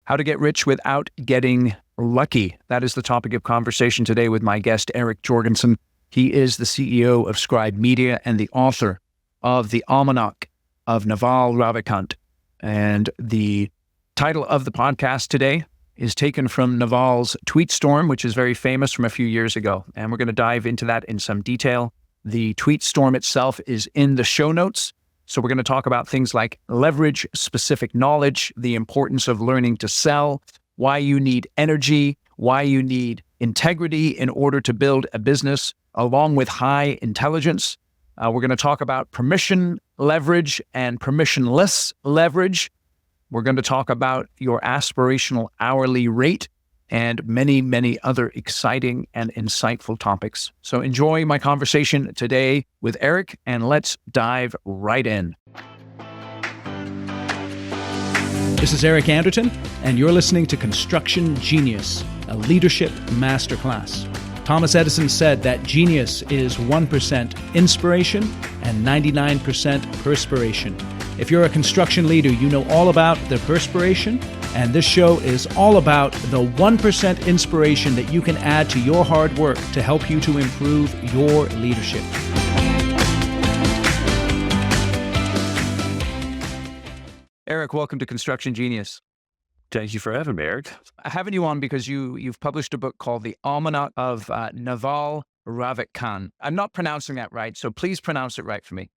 How to get rich without getting lucky. That is the topic of conversation today with my guest, Eric Jorgenson. He is the CEO of Scribe Media and the author of the Almanack of Naval Ravikant. And the title of the podcast today is taken from Naval's tweet storm, which is very famous from a few years ago. And we're going to dive into that in some detail. The tweet storm itself is in the show notes. So we're going to talk about things like leverage specific knowledge, the importance of learning to sell, why you need energy, why you need integrity in order to build a business, along with high intelligence. We're going to talk about permission leverage and permissionless leverage. We're going to talk about your aspirational hourly rate and many, many other exciting and insightful topics. So enjoy my conversation today with Eric, and let's dive right in. This is Eric Anderton, and you're listening to Construction Genius, a leadership masterclass. Thomas Edison said that genius is 1% inspiration and 99% perspiration. If you're a construction leader, you know all about the perspiration, and this show is all about the 1% inspiration that you can add to your hard work to help you to improve your leadership. Eric, welcome to Construction Genius. Thank you for having me, Eric. I'm having you on because you've published a book called The Almanack of Naval Ravikant. I'm not pronouncing that right, so please pronounce it right for me.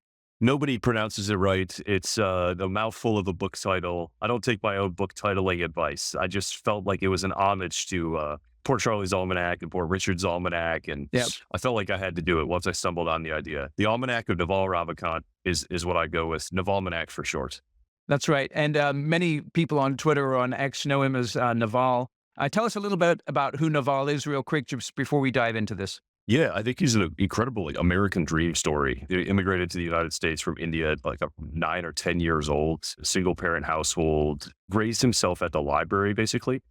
Nobody pronounces it right. It's a mouthful of a book title. I don't take my own book titling advice. I just felt like it was an homage to Poor Charlie's Almanac and Poor Richard's Almanac, and I felt like I had to do it once I stumbled on the idea. The Almanack of Naval Ravikant is what I go with, Navalmanac for short. That's right. And many people on Twitter or on X know him as Naval. Tell us a little bit about who Naval is real quick, just before we dive into this. Yeah, I think he's an incredible American dream story. He immigrated to the United States from India at like 9 or 10 years old, single parent household, raised himself at the library, basically.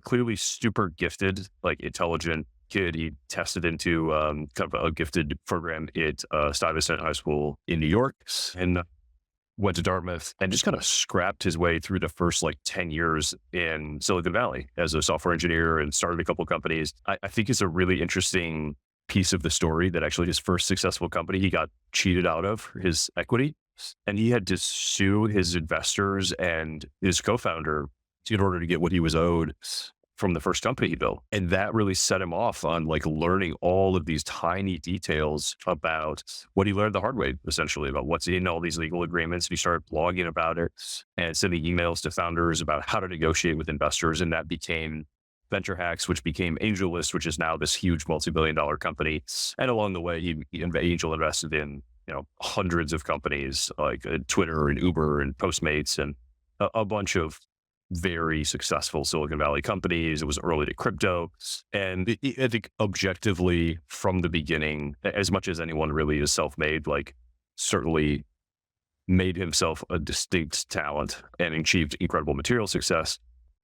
Clearly super gifted, like intelligent kid. He tested into kind of a gifted program at Stuyvesant High School in New York, and went to Dartmouth and just kind of scrapped his way through the first 10 years in Silicon Valley as a software engineer and started a couple of companies. I think it's a really interesting piece of the story that actually his first successful company, he got cheated out of his equity, and he had to sue his investors and his co-founder in order to get what he was owed from the first company he built. And that really set him off on learning all of these tiny details about what he learned the hard way, essentially, about what's in all these legal agreements. And he started blogging about it and sending emails to founders about how to negotiate with investors. And that became Venture Hacks, which became AngelList, which is now this huge multi-billion-dollar company. And along the way, he angel invested in hundreds of companies like Twitter and Uber and Postmates and a bunch of very successful Silicon Valley companies. It was early to crypto. And I think objectively from the beginning, as much as anyone really is self-made, certainly made himself a distinct talent and achieved incredible material success.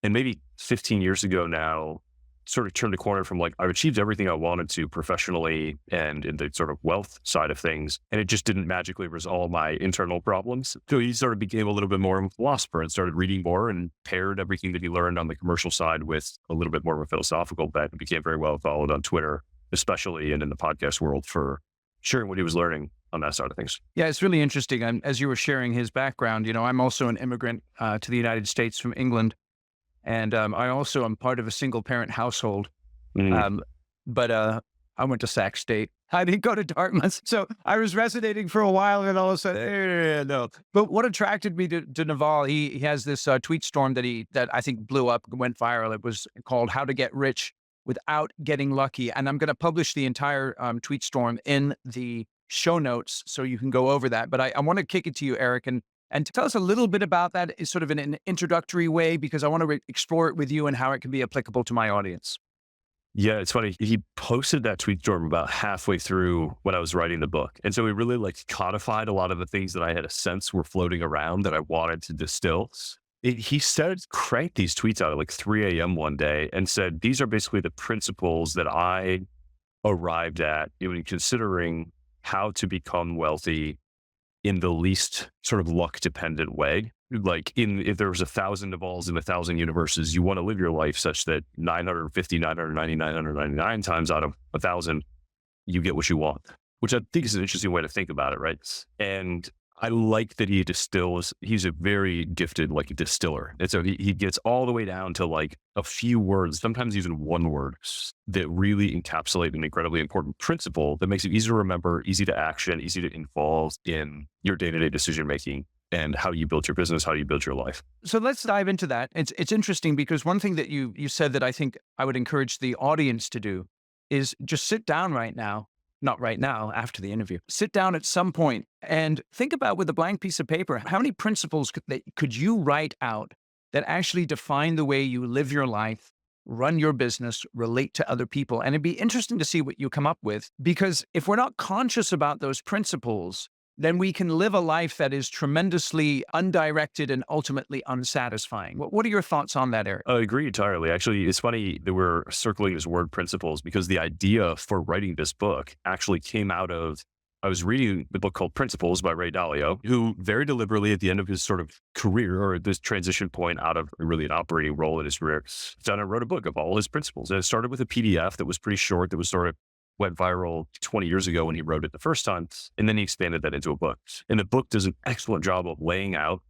And maybe 15 years ago now, sort of turned a corner from I've achieved everything I wanted to professionally and in the sort of wealth side of things. And it just didn't magically resolve my internal problems. So he sort of became a little bit more of a philosopher and started reading more and paired everything that he learned on the commercial side with a little bit more of a philosophical bent, and became very well followed on Twitter, especially, and in the podcast world for sharing what he was learning on that side of things. Yeah, it's really interesting. As you were sharing his background, I'm also an immigrant to the United States from England. And I also am part of a single parent household, but I went to Sac State. I didn't go to Dartmouth. So I was resonating for a while, and all of a sudden, no. But what attracted me to Naval, he has this tweet storm that I think blew up, went viral. It was called How to Get Rich Without Getting Lucky. And I'm going to publish the entire tweet storm in the show notes so you can go over that. But I want to kick it to you, Eric, and tell us a little bit about that is sort of in an introductory way, because I want to explore it with you and how it can be applicable to my audience. Yeah, it's funny. He posted that tweet storm about halfway through when I was writing the book. And so he really codified a lot of the things that I had a sense were floating around that I wanted to distill. He said, cranked these tweets out at 3 a.m. one day and said, these are basically the principles that I arrived at in considering how to become wealthy in the least sort of luck dependent way. Like if there was 1,000 Navals in 1,000 universes, you want to live your life such that 950, 990, 999 times out of 1,000, you get what you want, which I think is an interesting way to think about it, right? And I like that he distills, he's a very gifted like distiller. And so he gets all the way down to like a few words, sometimes even one word, that really encapsulate an incredibly important principle that makes it easy to remember, easy to action, easy to involve in your day-to-day decision-making and how you build your business, how you build your life. So let's dive into that. It's interesting because one thing that you said that I think I would encourage the audience to do is just sit down right now. Not right now, after the interview. Sit down at some point and think about, with a blank piece of paper, how many principles could you write out that actually define the way you live your life, run your business, relate to other people. And it'd be interesting to see what you come up with, because if we're not conscious about those principles, then we can live a life that is tremendously undirected and ultimately unsatisfying. What are your thoughts on that, Eric? I agree entirely. Actually, it's funny that we're circling this word principles because the idea for writing this book actually came out of, I was reading the book called Principles by Ray Dalio, who very deliberately at the end of his sort of career, or this transition point out of really an operating role in his career, done and wrote a book of all his principles. And it started with a PDF that was pretty short, that was sort of went viral 20 years ago when he wrote it the first time. And then he expanded that into a book. And the book does an excellent job of laying out,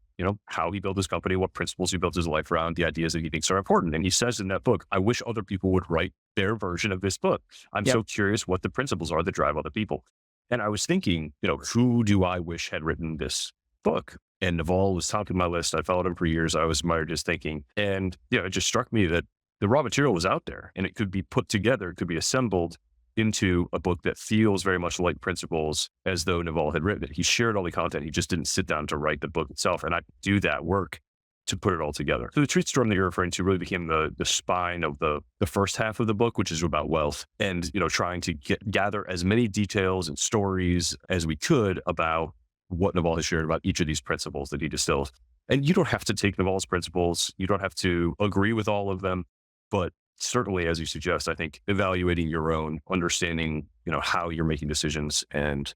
how he built his company, what principles he built his life around, the ideas that he thinks are important. And he says in that book, I wish other people would write their version of this book. I'm so curious what the principles are that drive other people. And I was thinking, who do I wish had written this book? And Naval was top of my list. I followed him for years. I was admired his thinking. And it just struck me that the raw material was out there and it could be put together, it could be assembled into a book that feels very much like Principles, as though Naval had written it. He shared all the content. He just didn't sit down to write the book itself. And I do that work to put it all together. So the truth storm that you're referring to really became the spine of the first half of the book, which is about wealth and, trying to gather as many details and stories as we could about what Naval has shared about each of these principles that he distills. And you don't have to take Naval's principles. You don't have to agree with all of them, but certainly, as you suggest, I think evaluating your own, understanding, how you're making decisions and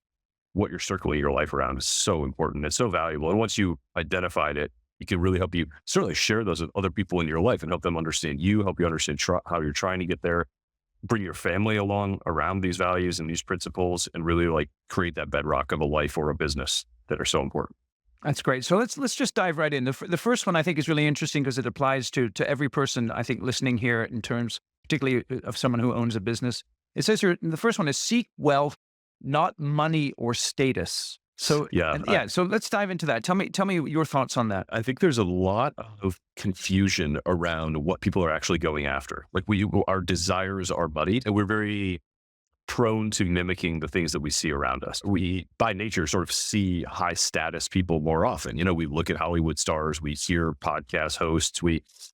what you're circling your life around is so important. It's so valuable. And once you identified it, it can really help you certainly share those with other people in your life and help them understand you, help you understand how you're trying to get there, bring your family along around these values and these principles, and really create that bedrock of a life or a business that are so important. That's great. So let's just dive right in. The first one I think is really interesting because it applies to every person, I think, listening here, in terms particularly of someone who owns a business. It says here, the first one is seek wealth, not money or status. So so let's dive into that. Tell me your thoughts on that. I think there's a lot of confusion around what people are actually going after. Our desires are muddied, and we're very prone to mimicking the things that we see around us. We, by nature, sort of see high status people more often. We look at Hollywood stars, we hear podcast hosts,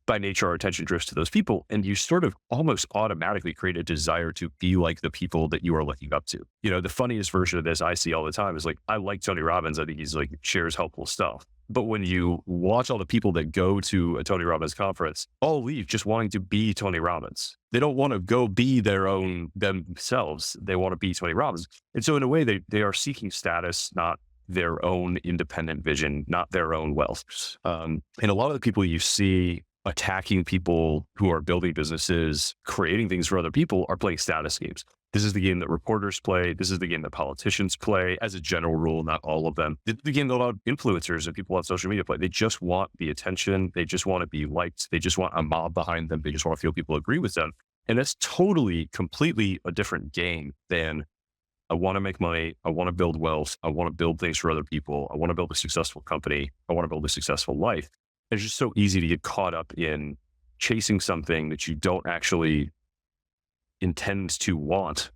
by nature, our attention drifts to those people. And you sort of almost automatically create a desire to be like the people that you are looking up to. The funniest version of this I see all the time is I like Tony Robbins. I think he's shares helpful stuff. But when you watch all the people that go to a Tony Robbins conference, all leave just wanting to be Tony Robbins. They don't want to go be themselves. They want to be Tony Robbins. And so in a way, they are seeking status, not their own independent vision, not their own wealth. And a lot of the people you see attacking people who are building businesses, creating things for other people, are playing status games. This is the game that reporters play. This is the game that politicians play. As a general rule, not all of them. It's the game that a lot of influencers and people on social media play. They just want the attention. They just want to be liked. They just want a mob behind them. They just want to feel people agree with them. And that's completely a different game than I want to make money. I want to build wealth. I want to build things for other people. I want to build a successful company. I want to build a successful life. It's just so easy to get caught up in chasing something that you don't actually intend to want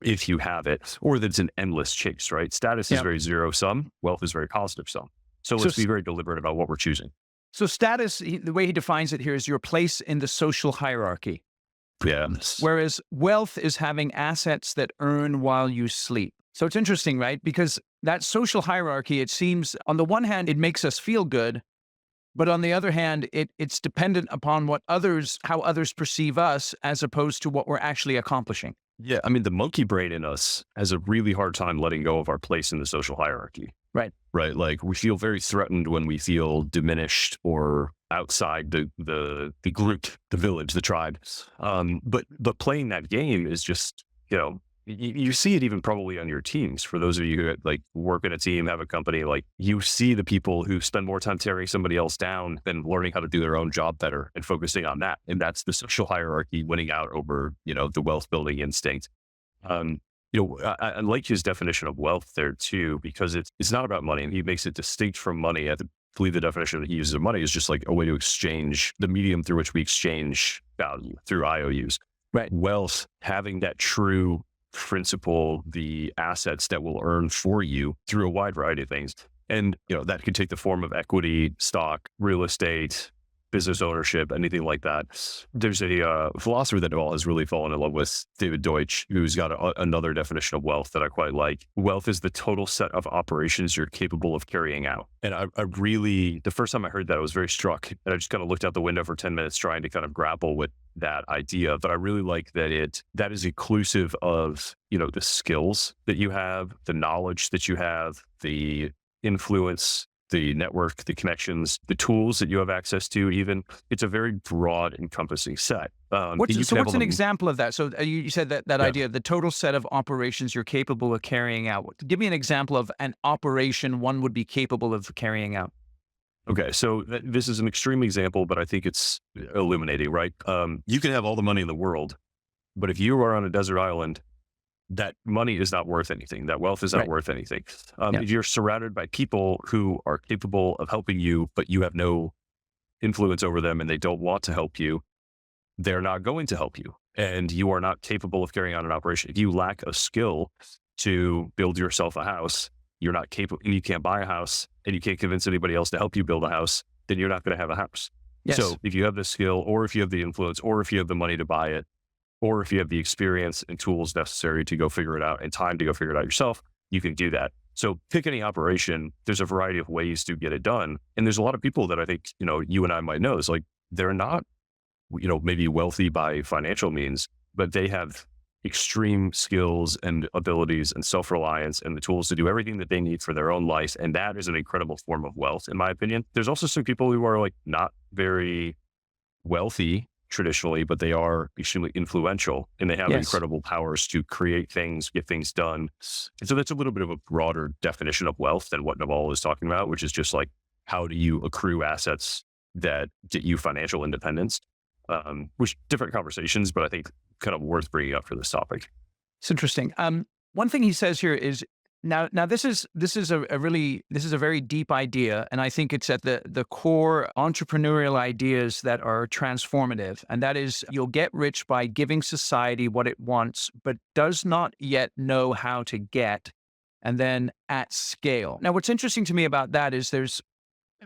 if you have it, or that it's an endless chase, right? Status is very zero sum. Wealth is very positive sum. So let's be very deliberate about what we're choosing. So status, the way he defines it here, is your place in the social hierarchy. Yeah. Whereas wealth is having assets that earn while you sleep. So it's interesting, right? Because that social hierarchy, it seems, on the one hand, it makes us feel good, but on the other hand, it's dependent upon how others perceive us, as opposed to what we're actually accomplishing. Yeah. I mean, the monkey brain in us has a really hard time letting go of our place in the social hierarchy. right? Like we feel very threatened when we feel diminished or outside the group, the village, the tribe. But playing that game is just, you see it even probably on your teams. For those of you who like work in a team, have a company, like you see the people who spend more time tearing somebody else down than learning how to do their own job better and focusing on that. And that's the social hierarchy winning out over, the wealth building instinct. I like his definition of wealth there too, because it's not about money, and he makes it distinct from money. I believe the definition that he uses of money is just like a way to exchange, the medium through which we exchange value through IOUs. Right. Wealth, having that true principle, the assets that will earn for you through a wide variety of things. And, that can take the form of equity, stock, real estate, business ownership, anything like that. There's a philosopher that all has really fallen in love with, David Deutsch, who's got another definition of wealth that I quite like. Wealth is the total set of operations you're capable of carrying out. And I really, the first time I heard that, I was very struck. And I just kind of looked out the window for 10 minutes trying to kind of grapple with that idea. But I really like that is inclusive of, the skills that you have, the knowledge that you have, the influence, the network, the connections, the tools that you have access to. Even it's a very broad, encompassing set. What's an example of that? So you said that idea, the total set of operations you're capable of carrying out. Give me an example of an operation one would be capable of carrying out. Okay, so this is an extreme example, but I think it's illuminating, right? You can have all the money in the world, but if you are on a desert island, that money is not worth anything. That wealth is not worth anything. If you're surrounded by people who are capable of helping you, but you have no influence over them and they don't want to help you, they're not going to help you. And you are not capable of carrying on an operation. If you lack a skill to build yourself a house, you're not capable, and you can't buy a house, and you can't convince anybody else to help you build a house, then you're not going to have a house. Yes. So if you have the skill, or if you have the influence, or if you have the money to buy it, or if you have the experience and tools necessary to go figure it out and time to go figure it out yourself, you can do that. So pick any operation. There's a variety of ways to get it done. And there's a lot of people that I think, you and I might know. It's like, they're not, maybe wealthy by financial means, but they have extreme skills and abilities and self-reliance and the tools to do everything that they need for their own life. And that is an incredible form of wealth, in my opinion. There's also some people who are like not very wealthy traditionally, but they are extremely influential and they have incredible powers to create things, get things done. And so that's a little bit of a broader definition of wealth than what Naval is talking about, which is just like, how do you accrue assets that get you financial independence? Which different conversations, but I think kind of worth bringing up for this topic. It's interesting. One thing he says here is, Now this is a very deep idea, and I think it's at the core entrepreneurial ideas that are transformative, and that is, you'll get rich by giving society what it wants, but does not yet know how to get, and then at scale. Now, what's interesting to me about that is there's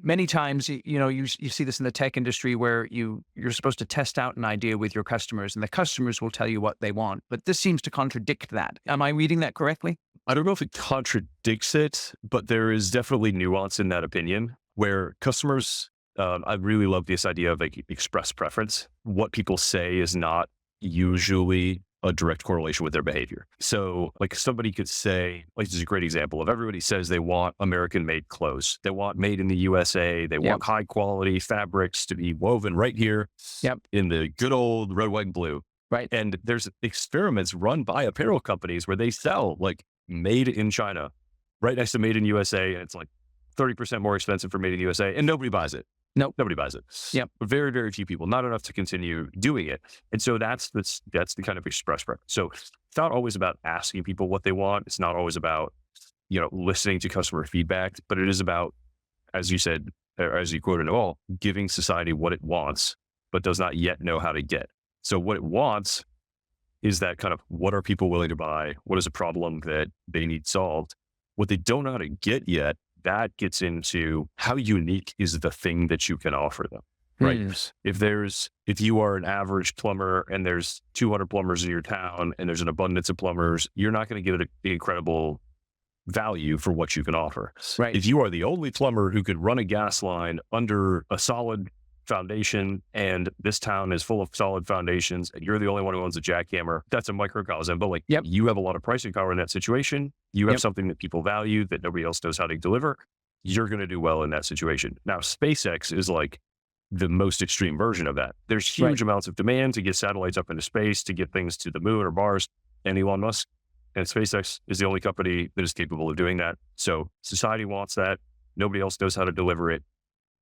many times, you see this in the tech industry where you're supposed to test out an idea with your customers, and the customers will tell you what they want. But this seems to contradict that. Am I reading that correctly? I don't know if it contradicts it, but there is definitely nuance in that opinion where customers, I really love this idea of like express preference. What people say is not usually a direct correlation with their behavior. So like somebody could say, like this is a great example of, everybody says they want American made clothes. They want made in the USA. They want high quality fabrics to be woven right here in the good old red, white, and blue. Right. And there's experiments run by apparel companies where they sell like made in China right next to made in USA. And it's like 30% more expensive for made in USA, and nobody buys it. Nope. Nobody buys it. Yep. Very, very few people, not enough to continue doing it. And so that's the kind of express preference. So it's not always about asking people what they want. It's not always about, listening to customer feedback, but it is about, as you said, or as you quoted it all, giving society what it wants, but does not yet know how to get. So what it wants is that kind of, what are people willing to buy? What is a problem that they need solved? What they don't know how to get yet, that gets into how unique is the thing that you can offer them, right? If you are an average plumber and there's 200 plumbers in your town and there's an abundance of plumbers, you're not going to get the incredible value for what you can offer. Right. If you are the only plumber who could run a gas line under a solid foundation and this town is full of solid foundations and you're the only one who owns a jackhammer, that's a microcosm. But like, Yep. you have a lot of pricing power in that situation. You have Yep. something that people value that nobody else knows how to deliver. You're going to do well in that situation. Now, SpaceX is like the most extreme version of that. There's huge amounts of demand to get satellites up into space, to get things to the moon or Mars, and Elon Musk and SpaceX is the only company that is capable of doing that. So society wants that. Nobody else knows how to deliver it.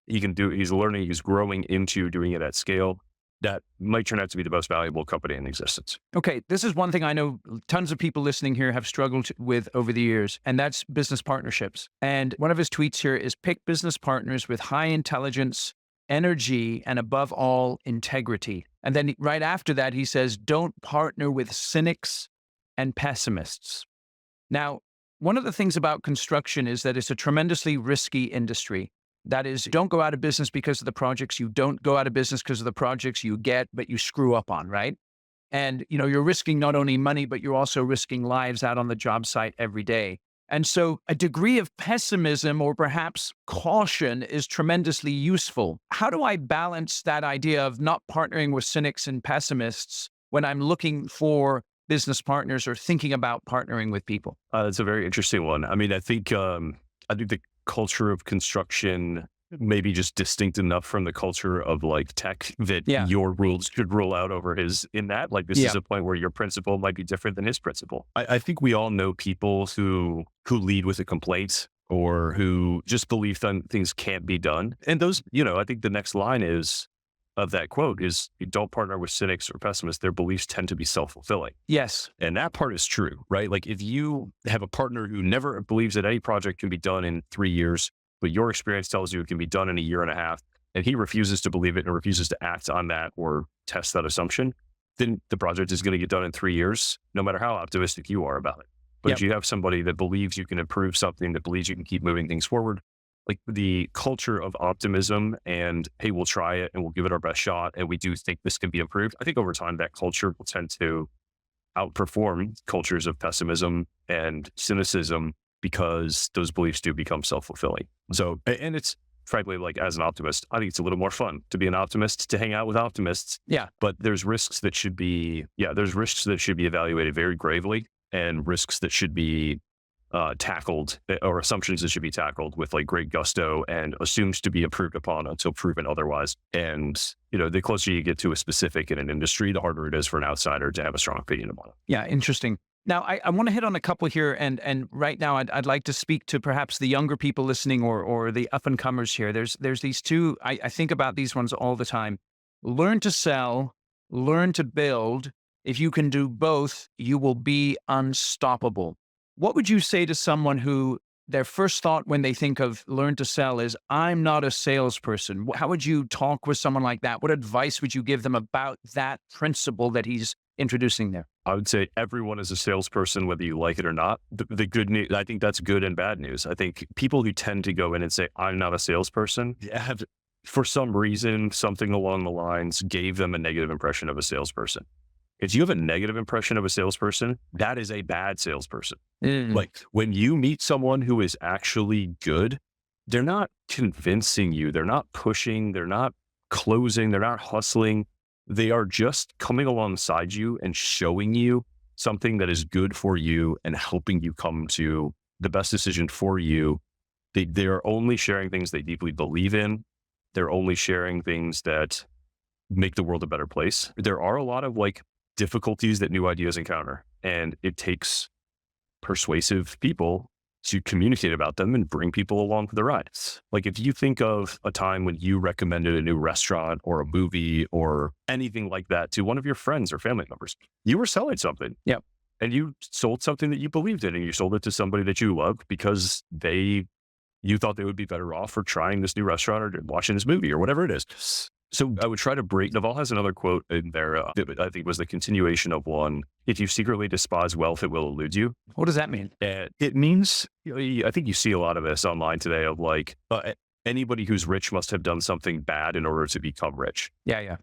He's learning, he's growing into doing it at scale. That might turn out to be the most valuable company in existence. Okay, this is one thing I know tons of people listening here have struggled with over the years, and that's business partnerships. And one of his tweets here is pick business partners with high intelligence, energy, and above all, integrity. And then right after that, he says, don't partner with cynics and pessimists. Now, one of the things about construction is that it's a tremendously risky industry. That is, don't go out of business because of the projects you don't go out of business because of the projects you get, but you screw up on, right? And, you're risking not only money, but you're also risking lives out on the job site every day. And so a degree of pessimism or perhaps caution is tremendously useful. How do I balance that idea of not partnering with cynics and pessimists when I'm looking for business partners or thinking about partnering with people? That's a very interesting one. I mean, I think the culture of construction may be just distinct enough from the culture of like tech that your rules should rule out over his in that. Like this is a point where your principle might be different than his principle. I think we all know people who lead with a complaint or who just believe things can't be done. And those, I think the next line of that quote is, you don't partner with cynics or pessimists. Their beliefs tend to be self-fulfilling. Yes. And that part is true, right? Like if you have a partner who never believes that any project can be done in 3 years, but your experience tells you it can be done in a year and a half, and he refuses to believe it and refuses to act on that or test that assumption, then the project is going to get done in 3 years, no matter how optimistic you are about it. But if you have somebody that believes you can improve something, that believes you can keep moving things forward, like the culture of optimism and, hey, we'll try it and we'll give it our best shot and we do think this can be improved. I think over time that culture will tend to outperform cultures of pessimism and cynicism because those beliefs do become self-fulfilling. So, and it's frankly, like as an optimist, I think it's a little more fun to be an optimist, to hang out with optimists. Yeah. But there's risks that should be evaluated very gravely and risks that should be tackled, or assumptions that should be tackled with like great gusto and assumed to be improved upon until proven otherwise. And, the closer you get to a specific in an industry, the harder it is for an outsider to have a strong opinion about it. Yeah, interesting. Now, I want to hit on a couple here, and right now I'd like to speak to perhaps the younger people listening or the up-and-comers here. There's these two, I think about these ones all the time. Learn to sell, learn to build. If you can do both, you will be unstoppable. What would you say to someone who their first thought when they think of learn to sell is, I'm not a salesperson? How would you talk with someone like that? What advice would you give them about that principle that he's introducing there? I would say everyone is a salesperson, whether you like it or not. The good news, I think that's good and bad news. I think people who tend to go in and say, I'm not a salesperson, have, for some reason, something along the lines gave them a negative impression of a salesperson. If you have a negative impression of a salesperson, that is a bad salesperson. Like when you meet someone who is actually good, they're not convincing you, they're not pushing, they're not closing, they're not hustling. They are just coming alongside you and showing you something that is good for you and helping you come to the best decision for you. They are only sharing things they deeply believe in. They're only sharing things that make the world a better place. There are a lot of like difficulties that new ideas encounter, and it takes persuasive people to communicate about them and bring people along for the ride. Like if you think of a time when you recommended a new restaurant or a movie or anything like that to one of your friends or family members, you were selling something. Yep. And you sold something that you believed in, and you sold it to somebody that you loved because you thought they would be better off for trying this new restaurant or watching this movie or whatever it is. So I would try to break. Naval has another quote in there that I think was the continuation of one. If you secretly despise wealth, it will elude you. What does that mean? It means, I think you see a lot of this online today of like, anybody who's rich must have done something bad in order to become rich. Yeah.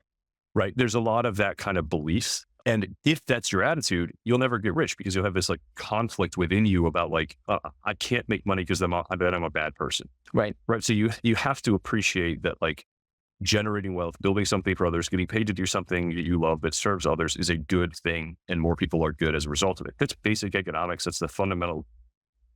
Right. There's a lot of that kind of belief. And if that's your attitude, you'll never get rich because you'll have this like conflict within you about like, I can't make money because I bet I'm a bad person. Right. So you have to appreciate that like, generating wealth, building something for others, getting paid to do something that you love that serves others is a good thing, and more people are good as a result of it. That's basic economics. That's the fundamental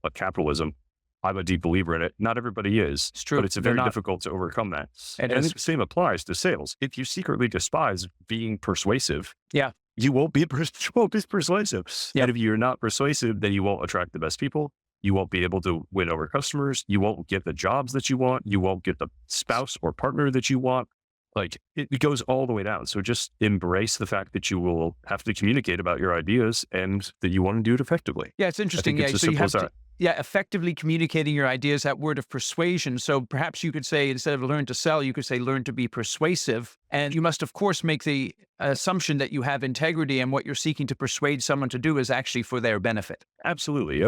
of capitalism. I'm a deep believer in it. Not everybody is, It's true. but it's very difficult to overcome that. It And is. the same applies to sales. If you secretly despise being persuasive, Yeah. you won't be persuasive. Yeah. And if you're not persuasive, then you won't attract the best people. You won't be able to win over customers. You won't get the jobs that you want. You won't get the spouse or partner that you want. Like it goes all the way down. So just embrace the fact that you will have to communicate about your ideas and that you want to do it effectively. Yeah, it's interesting. I think it's as so you simple have as to, that. effectively communicating your ideas, that word of persuasion. So perhaps you could say, instead of learn to sell, you could say learn to be persuasive. And you must, of course, make the assumption that you have integrity and what you're seeking to persuade someone to do is actually for their benefit. Absolutely.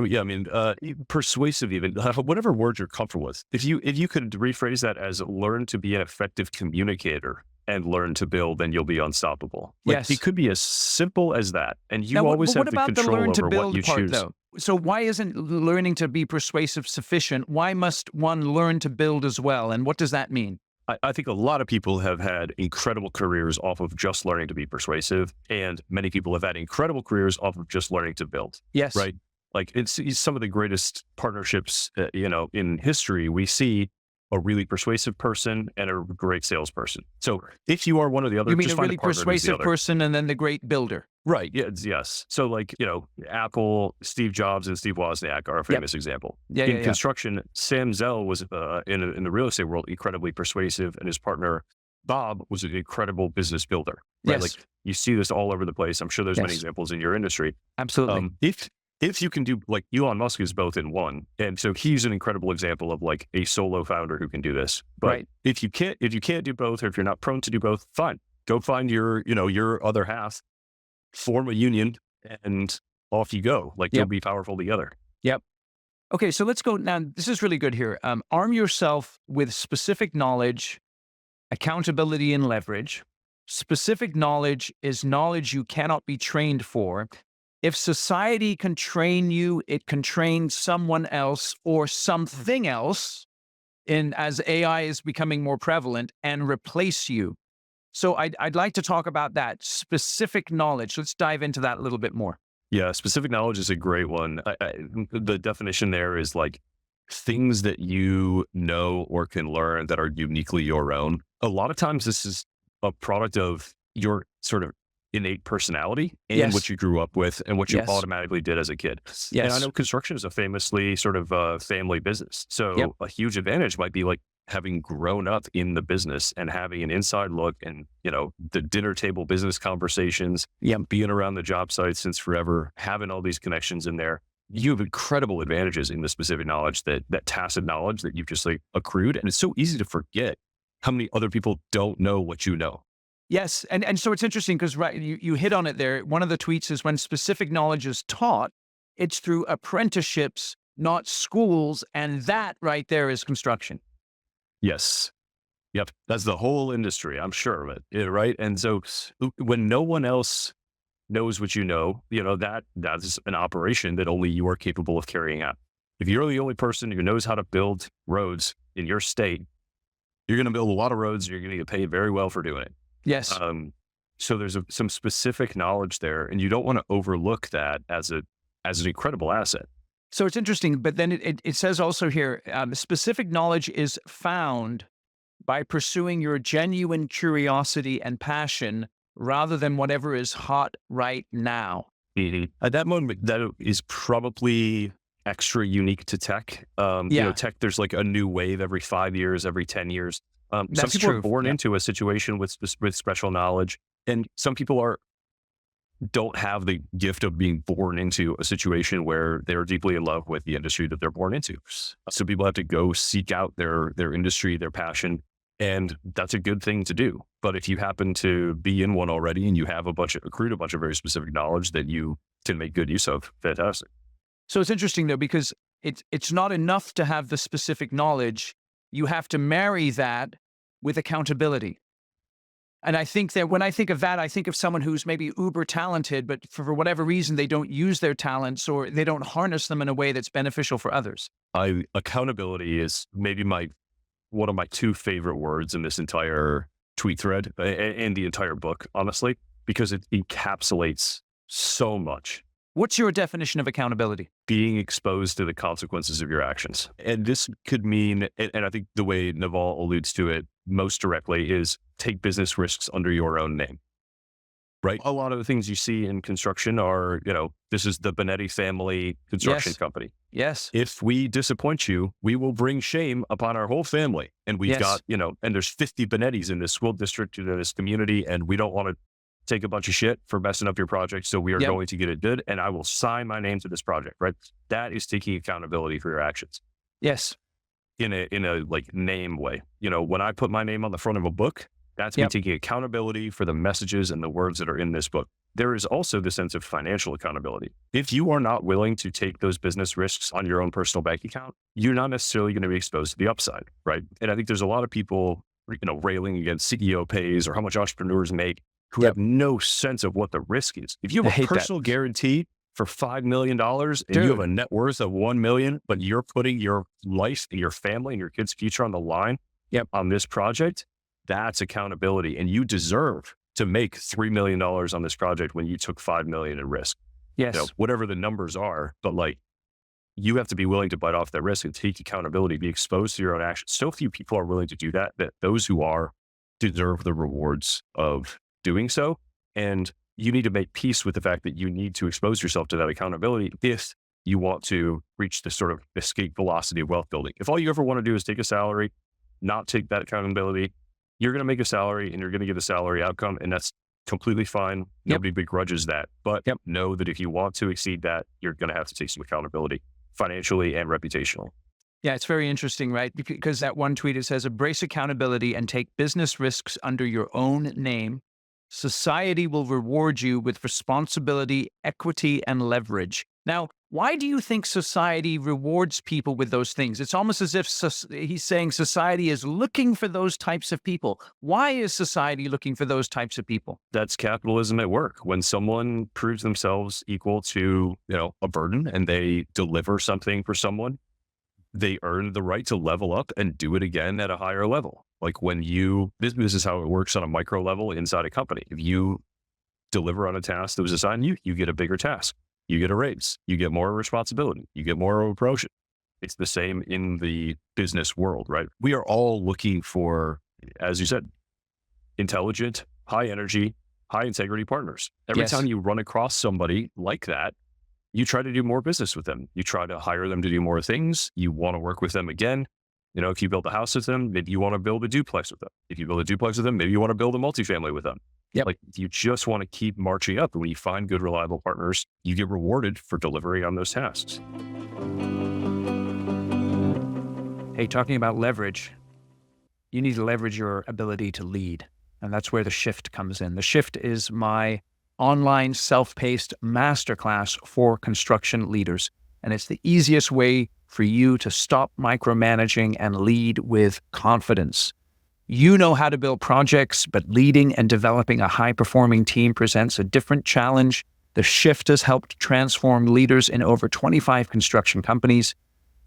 Persuasive, even whatever word you're comfortable with. If you could rephrase that as learn to be an effective communicator and learn to build, then you'll be unstoppable. Yes. It could be as simple as that. And you Now, always have what the about the control learn to over build what you part, choose. though? So why isn't learning to be persuasive sufficient? Why must one learn to build as well? And what does that mean? I think a lot of people have had incredible careers off of just learning to be persuasive, and many people have had incredible careers off of just learning to build. Yes. Right. Like it's some of the greatest partnerships, in history. We see a really persuasive person and a great salesperson. So if you are one or the other, You mean just a find really partner who's the persuasive other. person and then the great builder? Right. Yes. So like, Apple, Steve Jobs and Steve Wozniak are a famous example. In construction, Sam Zell was in the real estate world incredibly persuasive, and his partner Bob was an incredible business builder. Right? Yes. Like you see this all over the place. I'm sure there's many examples in your industry. Absolutely. If you can do, like, Elon Musk is both in one, and so he's an incredible example of like a solo founder who can do this. But Right. if you can't do both, or if you're not prone to do both, fine, go find your other half, form a union, and off you go. Like you'll be powerful together. Yep. Okay, so let's go now. This is really good here. Arm yourself with specific knowledge, accountability, and leverage. Specific knowledge is knowledge you cannot be trained for. If society can train you, it can train someone else or something else as AI is becoming more prevalent and replace you. So I'd like to talk about that specific knowledge. Let's dive into that a little bit more. Yeah, specific knowledge is a great one. The definition there is like things that you know or can learn that are uniquely your own. A lot of times this is a product of your sort of innate personality and what you grew up with and what you automatically did as a kid. Yes. And I know construction is a famously sort of family business. So a huge advantage might be like having grown up in the business and having an inside look and, the dinner table business conversations, being around the job site since forever, having all these connections in there. You have incredible advantages in the specific knowledge, that tacit knowledge that you've just like accrued. And it's so easy to forget how many other people don't know what you know. Yes. And so it's interesting because you hit on it there. One of the tweets is when specific knowledge is taught, it's through apprenticeships, not schools. And that right there is construction. Yes. Yep. That's the whole industry, I'm sure of it. Right. And so when no one else knows what that is an operation that only you are capable of carrying out. If you're the only person who knows how to build roads in your state, you're going to build a lot of roads. You're going to get paid very well for doing it. Yes. So there's some specific knowledge there, and you don't want to overlook that as an incredible asset. So it's interesting, but then it says also here, specific knowledge is found by pursuing your genuine curiosity and passion rather than whatever is hot right now. Mm-hmm. At that moment, that is probably extra unique to tech. Tech, there's like a new wave every 5 years, every 10 years. Some people are born into a situation with special knowledge, and some people don't have the gift of being born into a situation where they're deeply in love with the industry that they're born into. So people have to go seek out their industry, their passion, and that's a good thing to do. But if you happen to be in one already and you have accrued a bunch of very specific knowledge that you can make good use of, fantastic. So it's interesting though, because it's not enough to have the specific knowledge. You have to marry that with accountability. And I think that when I think of that, I think of someone who's maybe uber talented, but for whatever reason, they don't use their talents or they don't harness them in a way that's beneficial for others. Accountability is maybe my one of my two favorite words in this entire tweet thread and the entire book, honestly, because it encapsulates so much. What's your definition of accountability? Being exposed to the consequences of your actions. And this could mean, and I think the way Naval alludes to it most directly is take business risks under your own name. Right. A lot of the things you see in construction are, this is the Benetti family construction company. Yes. If we disappoint you, we will bring shame upon our whole family. And we've got, and there's 50 Benettis in this school district, in this community, and we don't want to take a bunch of shit for messing up your project. So we are going to get it good. And I will sign my name to this project. Right. That is taking accountability for your actions. Yes. In a like name way. When I put my name on the front of a book, that's me taking accountability for the messages and the words that are in this book. There is also the sense of financial accountability. If you are not willing to take those business risks on your own personal bank account, you're not necessarily going to be exposed to the upside, right? And I think there's a lot of people, railing against CEO pays or how much entrepreneurs make who have no sense of what the risk is. If you have a personal guarantee for $5 million and you have a net worth of $1 million, but you're putting your life and your family and your kids' future on the line on this project, that's accountability. And you deserve to make $3 million on this project when you took $5 million in risk. Yes. Whatever the numbers are, but you have to be willing to bite off that risk and take accountability, be exposed to your own actions. So few people are willing to do that those who are deserve the rewards of doing so. And you need to make peace with the fact that you need to expose yourself to that accountability if you want to reach this sort of escape velocity of wealth building. If all you ever want to do is take a salary, not take that accountability, you're going to make a salary and you're going to get a salary outcome, and that's completely fine. Nobody begrudges that. But know that if you want to exceed that, you're going to have to take some accountability financially and reputationally. Yeah, it's very interesting, right? Because that one tweet, it says, embrace accountability and take business risks under your own name. Society will reward you with responsibility, equity, and leverage. Now, why do you think society rewards people with those things? It's almost as if he's saying society is looking for those types of people. Why is society looking for those types of people? That's capitalism at work. When someone proves themselves equal to, a burden and they deliver something for someone, they earn the right to level up and do it again at a higher level. Like this is how it works on a micro level inside a company. If you deliver on a task that was assigned you, you get a bigger task. You get a raise, you get more responsibility, you get more of a promotion. It's the same in the business world, right? We are all looking for, as you said, intelligent, high energy, high integrity partners. Every time you run across somebody like that, you try to do more business with them. You try to hire them to do more things. You want to work with them again. If you build a house with them, maybe you want to build a duplex with them. If you build a duplex with them, maybe you want to build a multifamily with them. You just want to keep marching up. And when you find good, reliable partners, you get rewarded for delivery on those tasks. Hey, talking about leverage, you need to leverage your ability to lead. And that's where the shift comes in. The shift is my online self-paced masterclass for construction leaders. And it's the easiest way for you to stop micromanaging and lead with confidence. You know how to build projects, but leading and developing a high-performing team presents a different challenge. The shift has helped transform leaders in over 25 construction companies,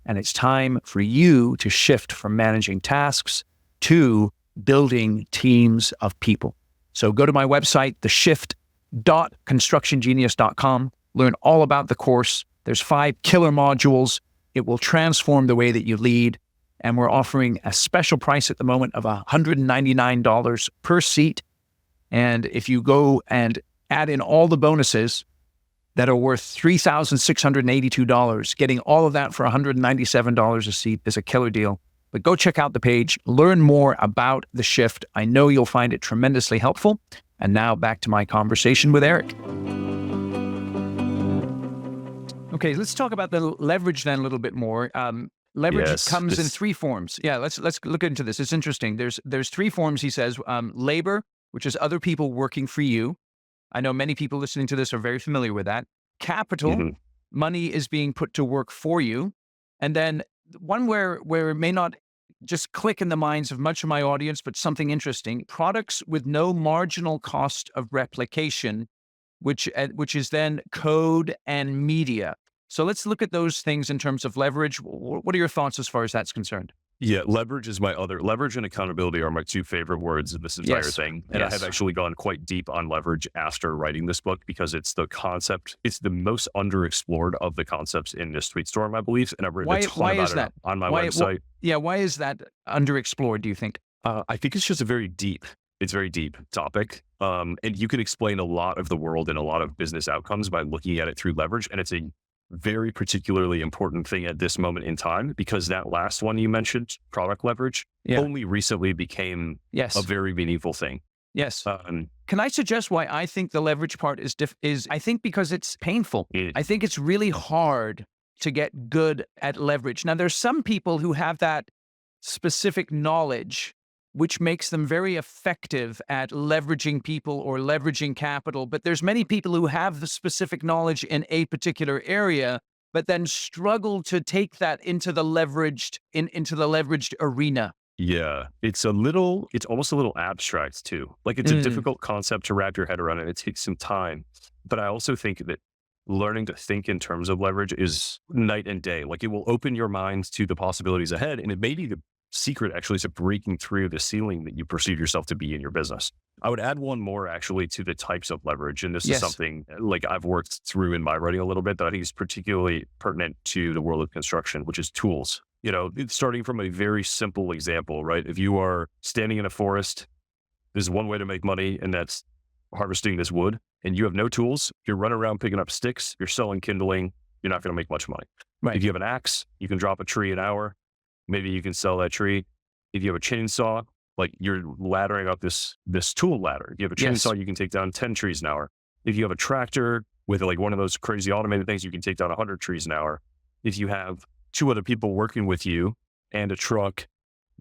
and it's time for you to shift from managing tasks to building teams of people. So go to my website, theshift.constructiongenius.com, learn all about the course. There's 5 killer modules. It will transform the way that you lead. And we're offering a special price at the moment of $199 per seat. And if you go and add in all the bonuses that are worth $3,682, getting all of that for $197 a seat is a killer deal. But go check out the page, learn more about the shift. I know you'll find it tremendously helpful. And now back to my conversation with Eric. Okay, let's talk about the leverage then a little bit more. Leverage comes in 3 forms. Yeah, let's look into this. It's interesting. There's 3 forms, he says. Labor, which is other people working for you. I know many people listening to this are very familiar with that. Capital, money is being put to work for you. And then one where it may not just click in the minds of much of my audience, but something interesting, products with no marginal cost of replication, which is then code and media. So let's look at those things in terms of leverage. What are your thoughts as far as that's concerned? Yeah, leverage and accountability are my two favorite words of this entire Yes. thing. And I have actually gone quite deep on leverage after writing this book because it's the concept, it's the most underexplored of the concepts in this tweet storm, I believe. And I've written a ton Why about is it that? on my Why, website. yeah, why is that underexplored, do you think? I think it's just it's very deep topic. And you can explain a lot of the world and a lot of business outcomes by looking at it through leverage. And it's a very particularly important thing at this moment in time, because that last one you mentioned, product leverage, only recently became a very meaningful thing. Yes. Can I suggest why I think the leverage part is I think because it's painful. I think it's really hard to get good at leverage. Now, there's some people who have that specific knowledge, which makes them very effective at leveraging people or leveraging capital. But there's many people who have the specific knowledge in a particular area, but then struggle to take that into the leveraged arena. Yeah, it's almost a little abstract too. Like it's a difficult concept to wrap your head around, and it takes some time. But I also think that learning to think in terms of leverage is night and day. Like it will open your mind to the possibilities ahead, and it may be the secret actually to breaking through the ceiling that you perceive yourself to be in your business. I would add one more actually to the types of leverage. And this is something like I've worked through in my writing a little bit that I think is particularly pertinent to the world of construction, which is tools. You know, starting from a very simple example, right? If you are standing in a forest, there's one way to make money, and that's harvesting this wood, and you have no tools, you're running around picking up sticks, you're selling kindling, you're not going to make much money. Right. If you have an axe, you can drop a tree an hour. Maybe you can sell that tree. If you have a chainsaw, like you're laddering up this tool ladder. If you have a chainsaw, you can take down 10 trees an hour. If you have a tractor with like one of those crazy automated things, you can take down 100 trees an hour. If you have two other people working with you and a truck,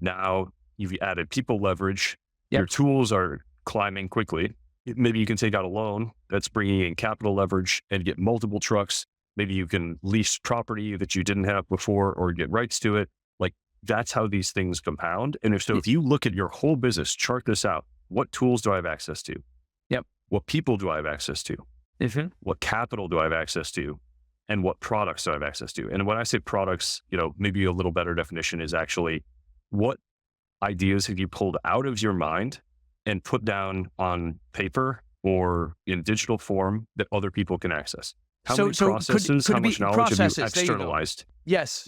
now you've added people leverage. Your tools are climbing quickly. Maybe you can take out a loan that's bringing in capital leverage and get multiple trucks. Maybe you can lease property that you didn't have before or get rights to it. Like that's how these things compound. And if you look at your whole business, chart this out. What tools do I have access to? What people do I have access to? What capital do I have access to? And what products do I have access to? And when I say products, you know, maybe a little better definition is actually what ideas have you pulled out of your mind and put down on paper or in digital form that other people can access? How many processes, how much knowledge have you externalized? Yes.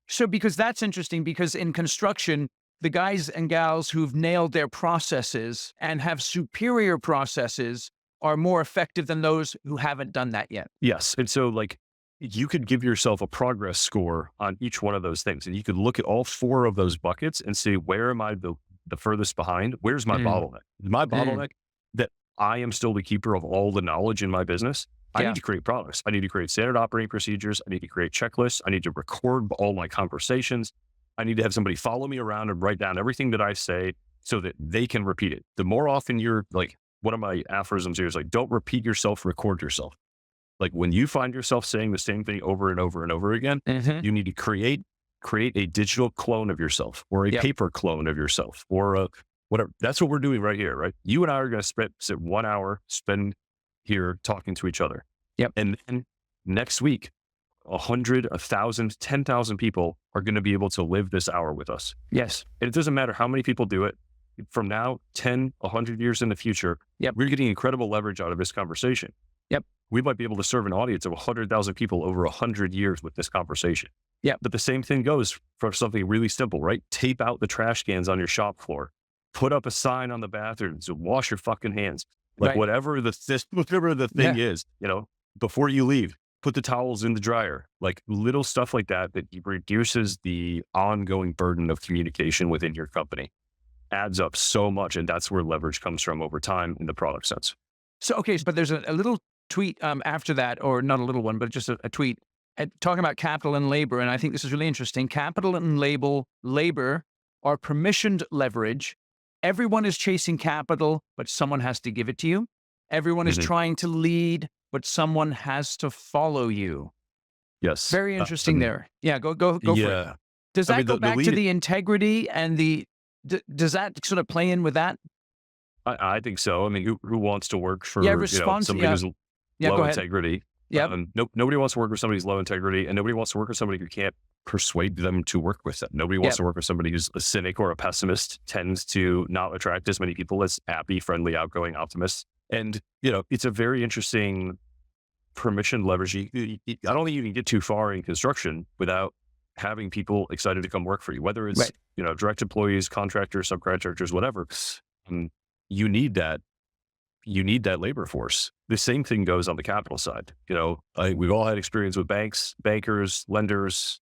So because that's interesting, because in construction, the guys and gals who've nailed their processes and have superior processes are more effective than those who haven't done that yet. Yes. And so like you could give yourself a progress score on each one of those things. And you could look at all four of those buckets and say, where am I the furthest behind? Where's my bottleneck? My bottleneck that I am still the keeper of all the knowledge in my business. I need to create products. I need to create standard operating procedures. I need to create checklists. I need to record all my conversations. I need to have somebody follow me around and write down everything that I say so that they can repeat it. The more often you're like, one of my aphorisms here is like, don't repeat yourself, record yourself. Like when you find yourself saying the same thing over and over and over again, you need to create a digital clone of yourself or a paper clone of yourself or a whatever. That's what we're doing right here, right? You and I are going to sit 1 hour, spend here talking to each other. And then next week, 100, 1,000, 10,000 people are going to be able to live this hour with us. Yes. And it doesn't matter how many people do it. From now, 10, 100 years in the future, we're getting incredible leverage out of this conversation. We might be able to serve an audience of 100,000 people over 100 years with this conversation. But the same thing goes for something really simple, right? Tape out the trash cans on your shop floor. Put up a sign on the bathroom to wash your fucking hands. Like whatever the thing is, you know, before you leave, put the towels in the dryer. Like little stuff like that reduces the ongoing burden of communication within your company. Adds up so much, and that's where leverage comes from over time in the product sense. So, okay, but there's a little tweet after that, or not a little one, but just a tweet talking about capital and labor. And I think this is really interesting. Capital and labor are permissioned leverage. Everyone is chasing capital, but someone has to give it to you. Everyone is trying to lead, but someone has to follow you. Yes. Very interesting there. Yeah, go for it. Does that go back to the integrity and does that sort of play in with that? I think so. I mean, who wants to work for somebody who's low integrity? Yep. Nobody wants to work with somebody who's low integrity, and nobody wants to work with somebody who can't persuade them to work with them. Nobody wants Yep. to work with somebody who's a cynic or a pessimist, tends to not attract as many people as happy, friendly, outgoing optimists. And, it's a very interesting permission leverage. I don't think you can get too far in construction without having people excited to come work for you, whether it's, Right. direct employees, contractors, subcontractors, whatever. You need that. You need that labor force. The same thing goes on the capital side. We've all had experience with banks, bankers, lenders,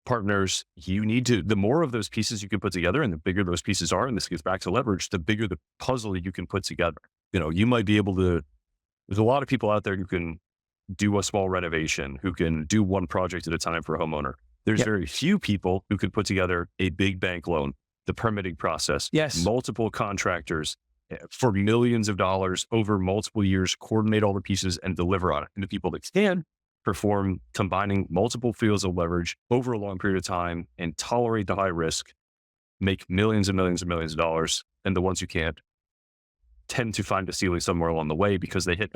partners. The more of those pieces you can put together, and the bigger those pieces are, and this gets back to leverage, the bigger the puzzle you can put together. You might be able to, there's a lot of people out there who can do a small renovation, who can do one project at a time for a homeowner. There's Yep. very few people who can put together a big bank loan, the permitting process, Yes. multiple contractors for millions of dollars over multiple years, coordinate all the pieces and deliver on it. And the people that can perform combining multiple fields of leverage over a long period of time and tolerate the high risk, make millions and millions and millions of dollars. And the ones who can't tend to find a ceiling somewhere along the way because they hit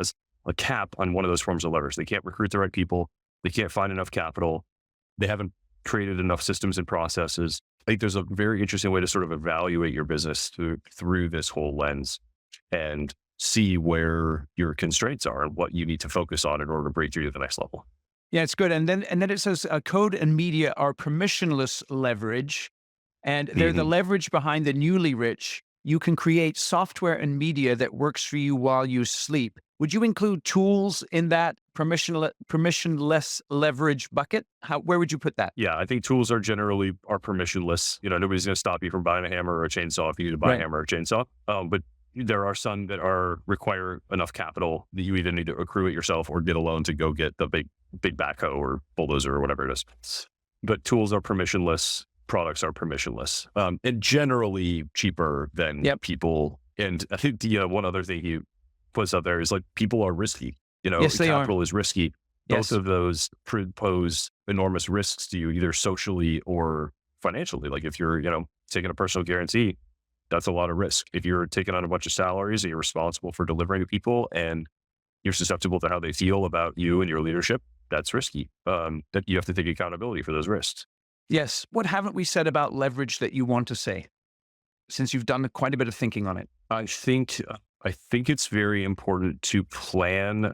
a cap on one of those forms of leverage. They can't recruit the right people. They can't find enough capital. They haven't created enough systems and processes. I think there's a very interesting way to sort of evaluate your business through this whole lens and see where your constraints are and what you need to focus on in order to break through to the next level. Yeah, it's good. And then it says code and media are permissionless leverage, and they're the leverage behind the newly rich. You can create software and media that works for you while you sleep. Would you include tools in that permissionless leverage bucket? Where would you put that? Yeah, I think tools are permissionless. Nobody's going to stop you from buying a hammer or a chainsaw if you need to buy a hammer or a chainsaw. But there are some that require enough capital that you either need to accrue it yourself or get a loan to go get the big backhoe or bulldozer or whatever it is. But tools are permissionless. Products are permissionless, and generally cheaper than people. And I think one other thing he puts up there is like people are risky. Yes, they capital is risky. Yes. Both of those pose enormous risks to you, either socially or financially. Like if you're, taking a personal guarantee, that's a lot of risk. If you're taking on a bunch of salaries and you're responsible for delivering to people and you're susceptible to how they feel about you and your leadership, that's risky. That you have to take accountability for those risks. Yes. What haven't we said about leverage that you want to say, since you've done quite a bit of thinking on it? I think it's very important to plan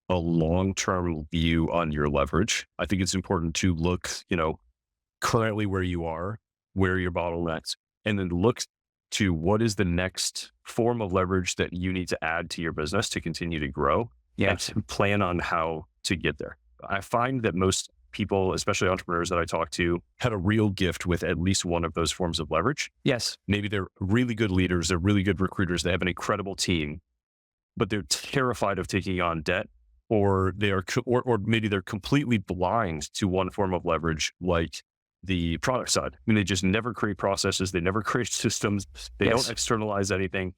a long-term view on your leverage. I think it's important to look, currently where you are, where your bottlenecks, and then look to what is the next form of leverage that you need to add to your business to continue to grow, and to plan on how to get there. I find that most people, especially entrepreneurs that I talk to, have a real gift with at least one of those forms of leverage. Yes. Maybe they're really good leaders, they're really good recruiters, they have an incredible team, but they're terrified of taking on debt, or maybe they're completely blind to one form of leverage, like the product side. I mean, they just never create processes. They never create systems. They don't externalize anything.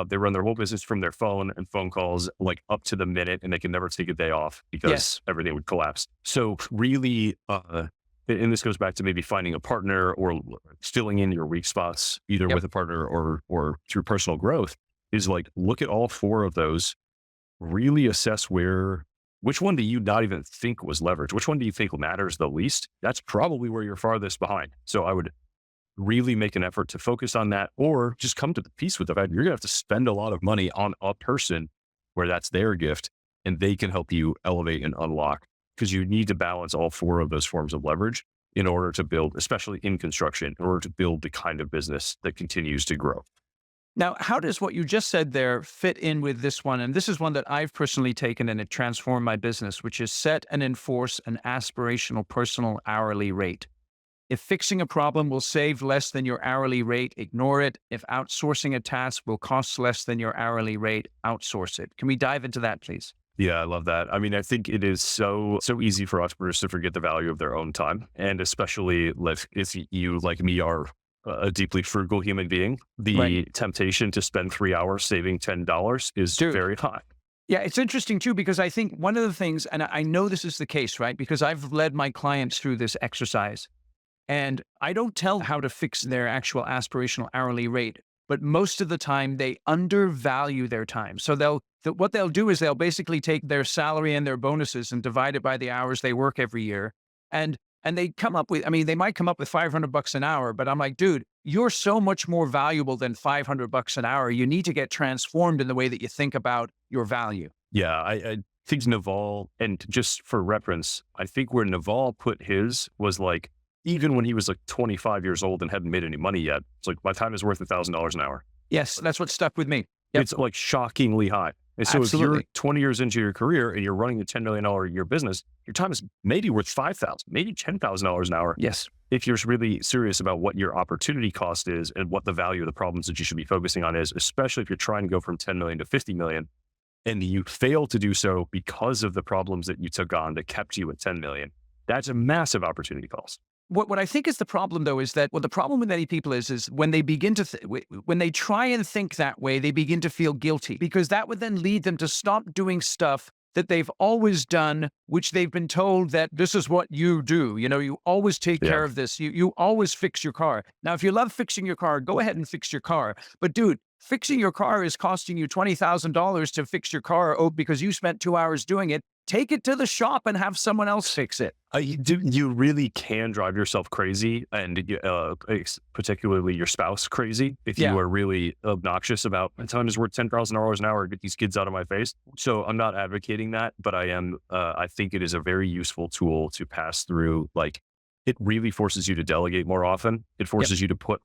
They run their whole business from their phone and phone calls, like up to the minute, and they can never take a day off because everything would collapse. So really, and this goes back to maybe finding a partner or filling in your weak spots, either with a partner or through personal growth, is like, look at all four of those, really assess which one do you not even think was leverage? Which one do you think matters the least? That's probably where you're farthest behind. So I would really make an effort to focus on that, or just come to the peace with the fact you're going to have to spend a lot of money on a person where that's their gift and they can help you elevate and unlock, because you need to balance all four of those forms of leverage in order to build, especially in construction, in order to build the kind of business that continues to grow. Now, how does what you just said there fit in with this one? And this is one that I've personally taken and it transformed my business, which is set and enforce an aspirational personal hourly rate. If fixing a problem will save less than your hourly rate, ignore it. If outsourcing a task will cost less than your hourly rate, outsource it. Can we dive into that, please? Yeah, I love that. I mean, I think it is so easy for entrepreneurs to forget the value of their own time. And especially if you, like me, are a deeply frugal human being, the temptation to spend 3 hours saving $10 is very high. Yeah, it's interesting too, because I think one of the things, and I know this is the case, right? Because I've led my clients through this exercise, and I don't tell how to fix their actual aspirational hourly rate. but most of the time they undervalue their time. So what they'll do is they'll basically take their salary and their bonuses and divide it by the hours they work every year. And they come up with, I mean, they might come up with $500 an hour, but I'm like, dude, you're so much more valuable than $500 an hour. You need to get transformed in the way that you think about your value. Yeah, I think Naval, and just for reference, I think where Naval put his was like, even when he was like 25 years old and hadn't made any money yet, it's like, my time is worth $1,000 an hour. Yes, that's what stuck with me. Yep. It's like shockingly high. And so Absolutely. if you're 20 years into your career and you're running a $10 million a year business, your time is maybe worth $5,000, maybe $10,000 an hour. Yes. If you're really serious about what your opportunity cost is and what the value of the problems that you should be focusing on is, especially if you're trying to go from 10 million to 50 million, and you fail to do so because of the problems that you took on that kept you at 10 million, that's a massive opportunity cost. What I think is the problem, though, is that the problem with many people is when they begin to, when they try and think that way, they begin to feel guilty, because that would then lead them to stop doing stuff that they've always done, which they've been told that this is what you do. You know, you always take care of this. You always fix your car. Now, if you love fixing your car, go ahead and fix your car. But dude, fixing your car is costing you $20,000 to fix your car because you spent 2 hours doing it. Take it to the shop and have someone else fix it. You really can drive yourself crazy, and particularly your spouse crazy, if you are really obnoxious about, my time is worth $10,000 an hour, get these kids out of my face. So I'm not advocating that, but I think it is a very useful tool to pass through. Like, it really forces you to delegate more often. It forces you to put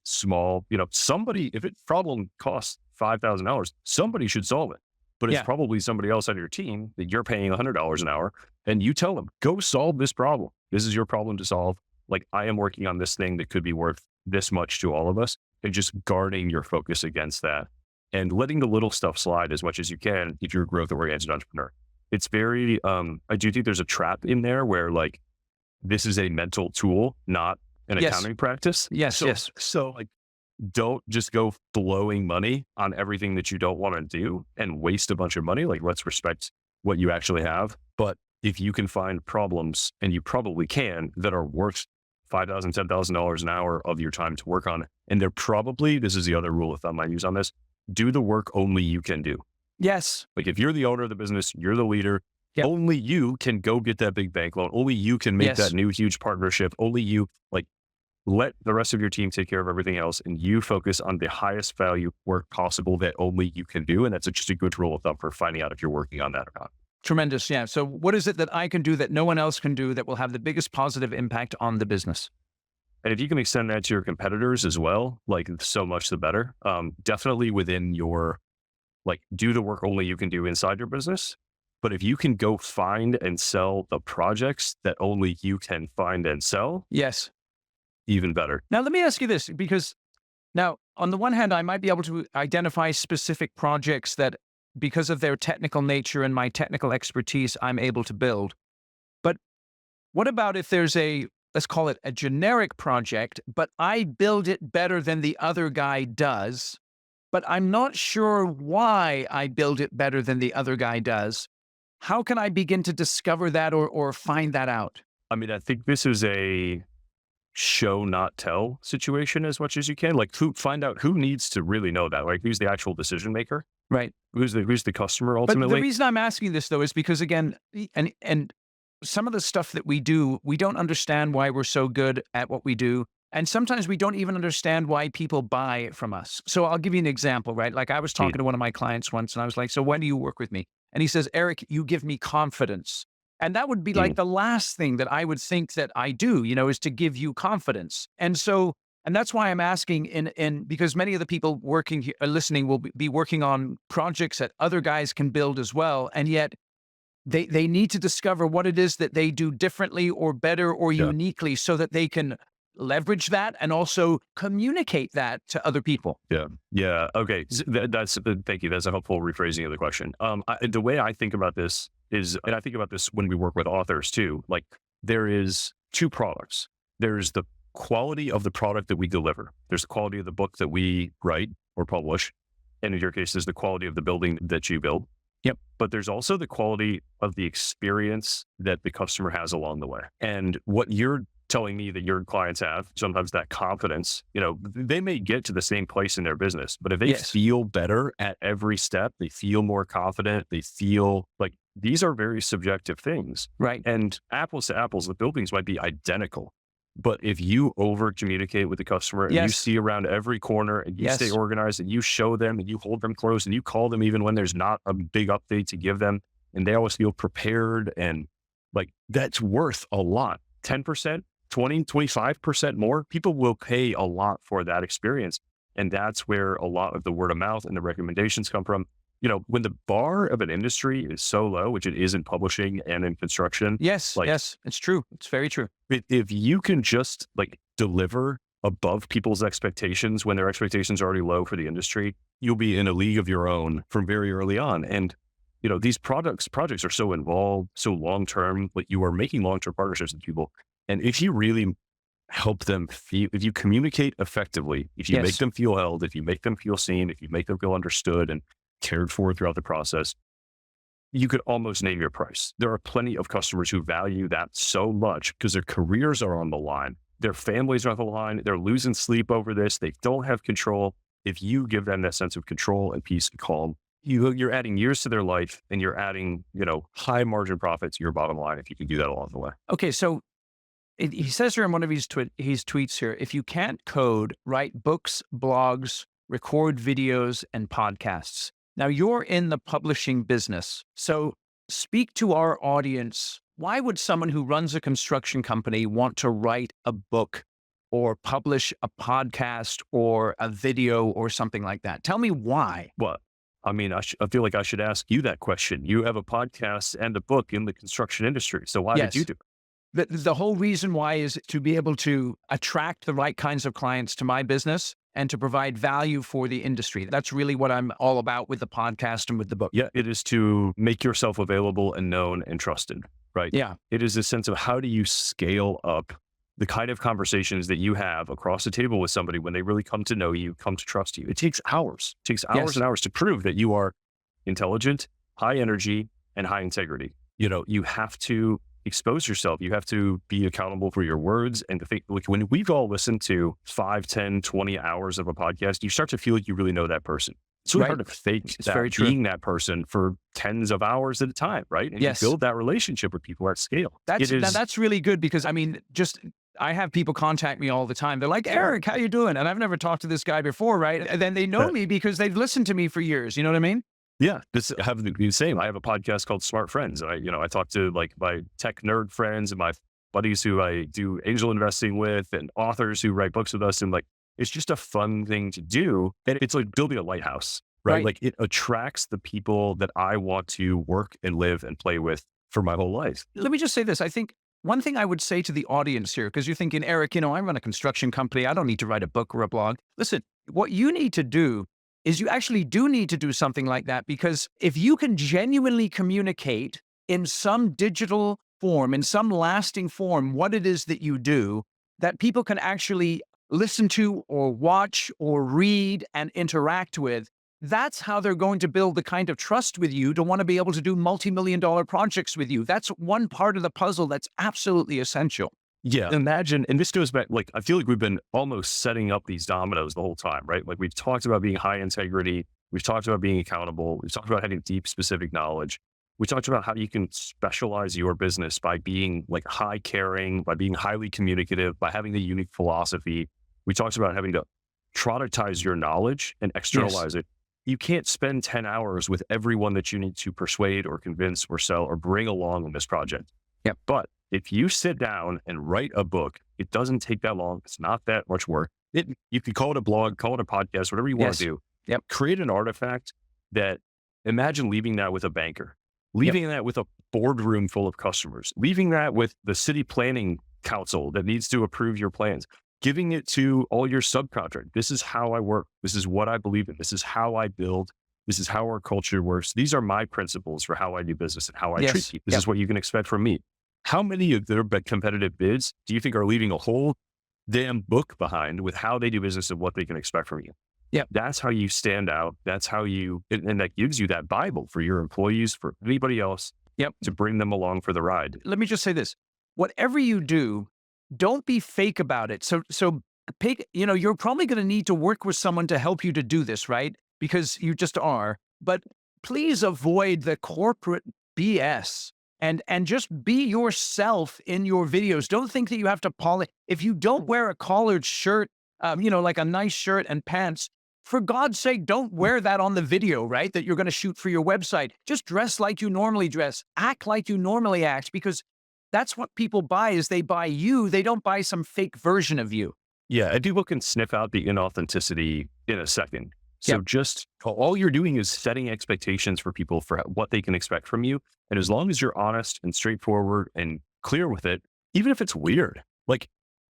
small, somebody, if its problem costs $5,000, somebody should solve it. But it's probably somebody else on your team that you're paying $100 an hour, and you tell them, go solve this problem. This is your problem to solve. Like, I am working on this thing that could be worth this much to all of us, and just guarding your focus against that and letting the little stuff slide as much as you can if you're a growth-oriented entrepreneur. It's very, I do think there's a trap in there where, like, this is a mental tool, not an accounting practice. Yes. So like, don't just go blowing money on everything that you don't want to do and waste a bunch of money. Like, let's respect what you actually have. But if you can find problems, and you probably can, that are worth $5,000, $10,000 an hour of your time to work on, and they're probably, this is the other rule of thumb I use on this, do the work only you can do. Yes. Like, if you're the owner of the business, you're the leader, only you can go get that big bank loan. Only you can make that new huge partnership. Only you, let the rest of your team take care of everything else, and you focus on the highest value work possible that only you can do. And that's just a good rule of thumb for finding out if you're working on that or not. Tremendous. Yeah. So what is it that I can do that no one else can do that will have the biggest positive impact on the business? And if you can extend that to your competitors as well, like, so much the better. Definitely within your, do the work only you can do inside your business. But if you can go find and sell the projects that only you can find and sell. Yes. Even better. Now, let me ask you this, because now, on the one hand, I might be able to identify specific projects that, because of their technical nature and my technical expertise, I'm able to build. But what about if there's let's call it a generic project, but I build it better than the other guy does, but I'm not sure why I build it better than the other guy does? How can I begin to discover that or find that out? I mean, I think this is a show not tell situation as much as you can. Like, find out who needs to really know that. Like, who's the actual decision maker, right? Who's the customer ultimately? But the reason I'm asking this, though, is because, again, and some of the stuff that we do, we don't understand why we're so good at what we do, and sometimes we don't even understand why people buy from us. So I'll give you an example, right? Like, I was talking to one of my clients once, and I was like, "So when do you work with me?" And he says, "Eric, you give me confidence." And that would be like the last thing that I would think that I do, is to give you confidence. And that's why I'm asking, because many of the people working here, listening, will be working on projects that other guys can build as well. And yet they need to discover what it is that they do differently or better or uniquely, so that they can leverage that and also communicate that to other people. Yeah. Okay. Thank you. That's a helpful rephrasing of the question. The way I think about this is, and I think about this when we work with authors too, like, there is two products. There's the quality of the product that we deliver. There's the quality of the book that we write or publish. And in your case, there's the quality of the building that you build. Yep. But there's also the quality of the experience that the customer has along the way. And what you're telling me that your clients have, sometimes that confidence, they may get to the same place in their business, but if they Yes. feel better at every step, they feel more confident, they feel like these are very subjective things. Right. And apples to apples, the buildings might be identical. But if you over communicate with the customer and you Yes. see around every corner and you stay Yes. organized and you show them and you hold them close and you call them even when there's not a big update to give them, and they always feel prepared, and like that's worth a lot. 10%, 20, 25% more, people will pay a lot for that experience. And that's where a lot of the word of mouth and the recommendations come from. When the bar of an industry is so low, which it is in publishing and in construction. Yes. Like, Yes. It's true. It's very true. if you can just like deliver above people's expectations when their expectations are already low for the industry, you'll be in a league of your own from very early on. And these projects are so involved, so long-term, like you are making long-term partnerships with people. And if you really help them feel, if you communicate effectively, if you make them feel held, if you make them feel seen, if you make them feel understood and cared for throughout the process, you could almost name your price. There are plenty of customers who value that so much because their careers are on the line. Their families are on the line. They're losing sleep over this. They don't have control. If you give them that sense of control and peace and calm, you're adding years to their life, and you're adding, high margin profits to your bottom line if you can do that along the way. Okay. So he says here in one of his tweets here, if you can't code, write books, blogs, record videos, and podcasts. Now you're in the publishing business. So speak to our audience. Why would someone who runs a construction company want to write a book or publish a podcast or a video or something like that? Tell me why. Well, I mean, I feel like I should ask you that question. You have a podcast and a book in the construction industry. So why did you do it? The whole reason why is to be able to attract the right kinds of clients to my business and to provide value for the industry. That's really what I'm all about with the podcast and with the book. Yeah, it is to make yourself available and known and trusted, right? Yeah. It is a sense of how do you scale up the kind of conversations that you have across the table with somebody when they really come to know you, come to trust you. It takes hours. It takes hours and hours to prove that you are intelligent, high energy, and high integrity. You have to expose yourself. You have to be accountable for your words. And to think, like, when we've all listened to 5, 10, 20 hours of a podcast, you start to feel like you really know that person. It's really hard to fake being that person for tens of hours at a time, right? And you build that relationship with people at scale. That's really good because, I mean, I have people contact me all the time. They're like, Eric, how you doing? And I've never talked to this guy before, right? And then they know me because they've listened to me for years. You know what I mean? Yeah, I have the same. I have a podcast called Smart Friends. And I talk to like my tech nerd friends and my buddies who I do angel investing with and authors who write books with us. And like, it's just a fun thing to do. And it's like building a lighthouse, right? Like it attracts the people that I want to work and live and play with for my whole life. Let me just say this. I think one thing I would say to the audience here, because you're thinking, Eric, I run a construction company. I don't need to write a book or a blog. Listen, what you need to do is you actually do need to do something like that, because if you can genuinely communicate in some digital form, in some lasting form, what it is that you do, that people can actually listen to or watch or read and interact with, that's how they're going to build the kind of trust with you to want to be able to do multi-million-dollar projects with you. That's one part of the puzzle that's absolutely essential. Yeah. Imagine, and this goes back, like, I feel like we've been almost setting up these dominoes the whole time, right? Like we've talked about being high integrity. We've talked about being accountable. We've talked about having deep specific knowledge. We talked about how you can specialize your business by being like high caring, by being highly communicative, by having a unique philosophy. We talked about having to productize your knowledge and externalize it. You can't spend 10 hours with everyone that you need to persuade or convince or sell or bring along on this project. Yeah. But if you sit down and write a book, it doesn't take that long. It's not that much work. You can call it a blog, call it a podcast, whatever you want to do. Yep. Create an artifact that, imagine leaving that with a banker, leaving that with a boardroom full of customers, leaving that with the city planning council that needs to approve your plans, giving it to all your subcontractors. This is how I work. This is what I believe in. This is how I build. This is how our culture works. These are my principles for how I do business and how I treat people. This is what you can expect from me. How many of their competitive bids do you think are leaving a whole damn book behind with how they do business and what they can expect from you? Yeah. That's how you stand out. That's how and that gives you that Bible for your employees, for anybody else, to bring them along for the ride. Let me just say this. Whatever you do, don't be fake about it. So pay, you're probably going to need to work with someone to help you to do this, right? Because you just are. But please avoid the corporate BS and just be yourself in your videos. Don't think that you have to polish. If you don't wear a collared shirt, like a nice shirt and pants, for God's sake, don't wear that on the video, right? That you're going to shoot for your website. Just dress like you normally dress, act like you normally act, because that's what people buy is they buy you. They don't buy some fake version of you. Yeah, and people can sniff out the inauthenticity in a second. So Yep. just all you're doing is setting expectations for people for what they can expect from you. And as long as you're honest and straightforward and clear with it, even if it's weird, like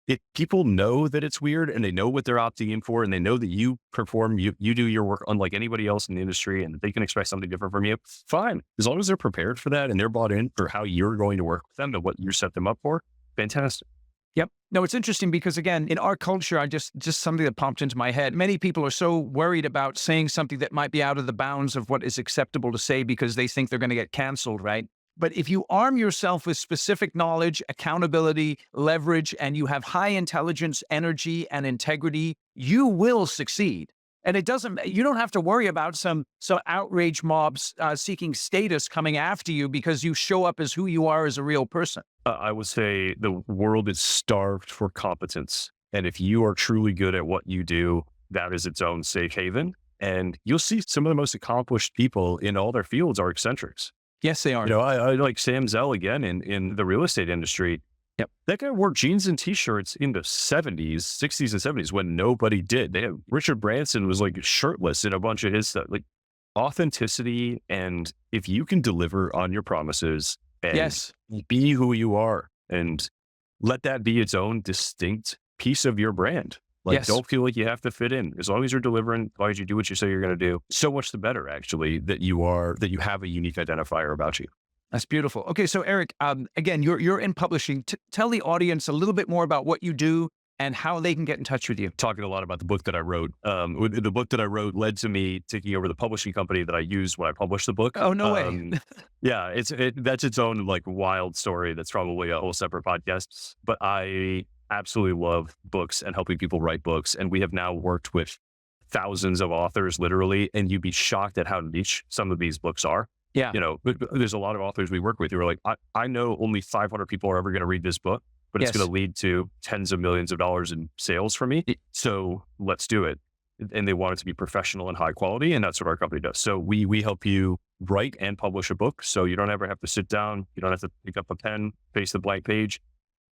if people know that it's weird and they know what they're opting in for and they know that you perform, you do your work unlike anybody else in the industry and they can expect something different from you, fine. As long as they're prepared for that and they're bought in for how you're going to work with them and what you set them up for, fantastic. Yep. No, it's interesting because again, in our culture, I just something that popped into my head. Many people are so worried about saying something that might be out of the bounds of what is acceptable to say because they think they're going to get canceled, right? But if you arm yourself with specific knowledge, accountability, leverage, and you have high intelligence, energy, and integrity, you will succeed. And you don't have to worry about some outrage mobs seeking status coming after you because you show up as who you are as a real person. I would say the world is starved for competence. And if you are truly good at what you do, that is its own safe haven. And you'll see some of the most accomplished people in all their fields are eccentrics. Yes, they are. I like Sam Zell again in the real estate industry. Yep. That guy wore jeans and t-shirts in the 70s, 60s and 70s when nobody did. Richard Branson was like shirtless in a bunch of his stuff. Like authenticity, and if you can deliver on your promises and Yes. be who you are and let that be its own distinct piece of your brand. Like, Yes. don't feel like you have to fit in. As long as you're delivering, as long as you do what you say you're going to do, so much the better, actually, that you have a unique identifier about you. That's beautiful. Okay, so Eric, again, you're in publishing. Tell the audience a little bit more about what you do and how they can get in touch with you. Talking a lot about the book that I wrote. The book that I wrote led to me taking over the publishing company that I used when I published the book. Oh, no way. Yeah, that's its own like wild story. That's probably a whole separate podcast. But I absolutely love books and helping people write books. And we have now worked with thousands of authors, literally, and you'd be shocked at how niche some of these books are. Yeah. But there's a lot of authors we work with who are like, I know only 500 people are ever going to read this book, but it's Yes. going to lead to tens of millions of dollars in sales for me. So let's do it. And they want it to be professional and high quality. And that's what our company does. So we help you write and publish a book. So you don't ever have to sit down. You don't have to pick up a pen, face the blank page.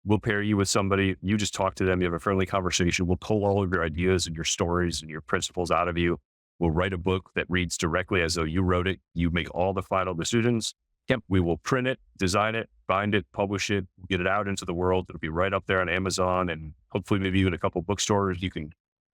We'll pair you with somebody. You just talk to them. You have a friendly conversation. We'll pull all of your ideas and your stories and your principles out of you. We'll write a book that reads directly as though you wrote it. You make all the final decisions. Yep. We will print it, design it, bind it, publish it, get it out into the world. It'll be right up there on Amazon and hopefully maybe even a couple bookstores. You can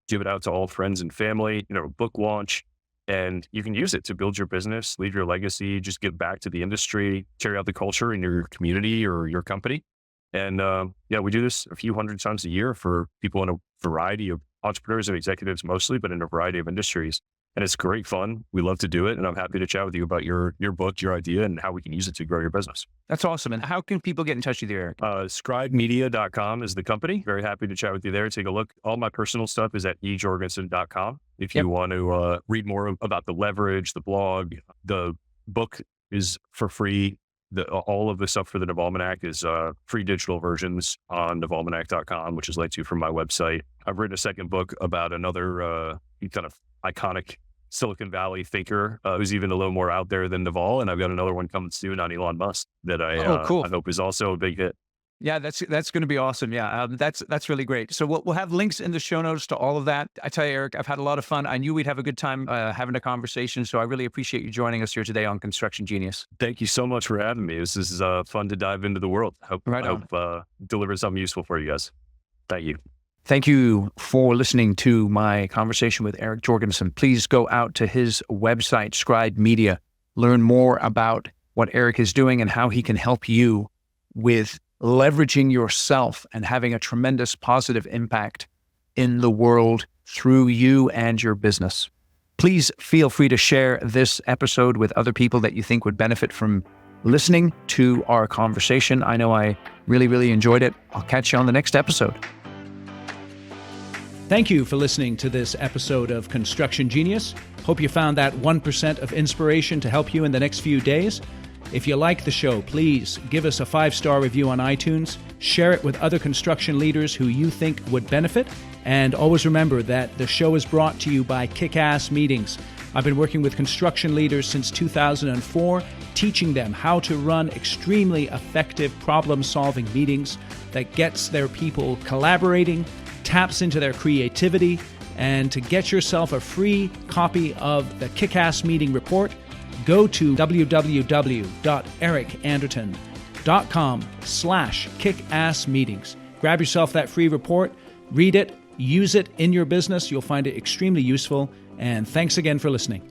give it out to all friends and family, book launch, and you can use it to build your business, leave your legacy, just give back to the industry, carry out the culture in your community or your company. And we do this a few hundred times a year for people in a variety of entrepreneurs and executives mostly, but in a variety of industries. And it's great fun. We love to do it. And I'm happy to chat with you about your book, your idea, and how we can use it to grow your business. That's awesome. And how can people get in touch with you, Eric? Scribemedia.com is the company. Very happy to chat with you there. Take a look. All my personal stuff is at ejorgenson.com. If you want to read more about the leverage, the blog, the book is for free. All of the stuff for the Naval Almanack is free digital versions on navalmanack.com, which is linked to from my website. I've written a second book about another kind of iconic Silicon Valley thinker who's even a little more out there than Naval. And I've got another one coming soon on Elon Musk that I hope is also a big hit. Yeah, that's going to be awesome. Yeah, that's really great. So we'll have links in the show notes to all of that. I tell you, Eric, I've had a lot of fun. I knew we'd have a good time having a conversation. So I really appreciate you joining us here today on Construction Genius. Thank you so much for having me. This is fun to dive into the world. I hope deliver something useful for you guys. Thank you. Thank you for listening to my conversation with Eric Jorgenson. Please go out to his website, Scribe Media. Learn more about what Eric is doing and how he can help you with leveraging yourself and having a tremendous positive impact in the world through you and your business. Please feel free to share this episode with other people that you think would benefit from listening to our conversation. I know I really, really enjoyed it. I'll catch you on the next episode. Thank you for listening to this episode of Construction Genius. Hope you found that 1% of inspiration to help you in the next few days. If you like the show, please give us a 5-star review on iTunes, share it with other construction leaders who you think would benefit, and always remember that the show is brought to you by Kick-Ass Meetings. I've been working with construction leaders since 2004, teaching them how to run extremely effective problem-solving meetings that gets their people collaborating, taps into their creativity. And to get yourself a free copy of the Kick-Ass Meeting Report, go to www.ericanderton.com/kickassmeetings. Grab yourself that free report, read it, use it in your business. You'll find it extremely useful. And thanks again for listening.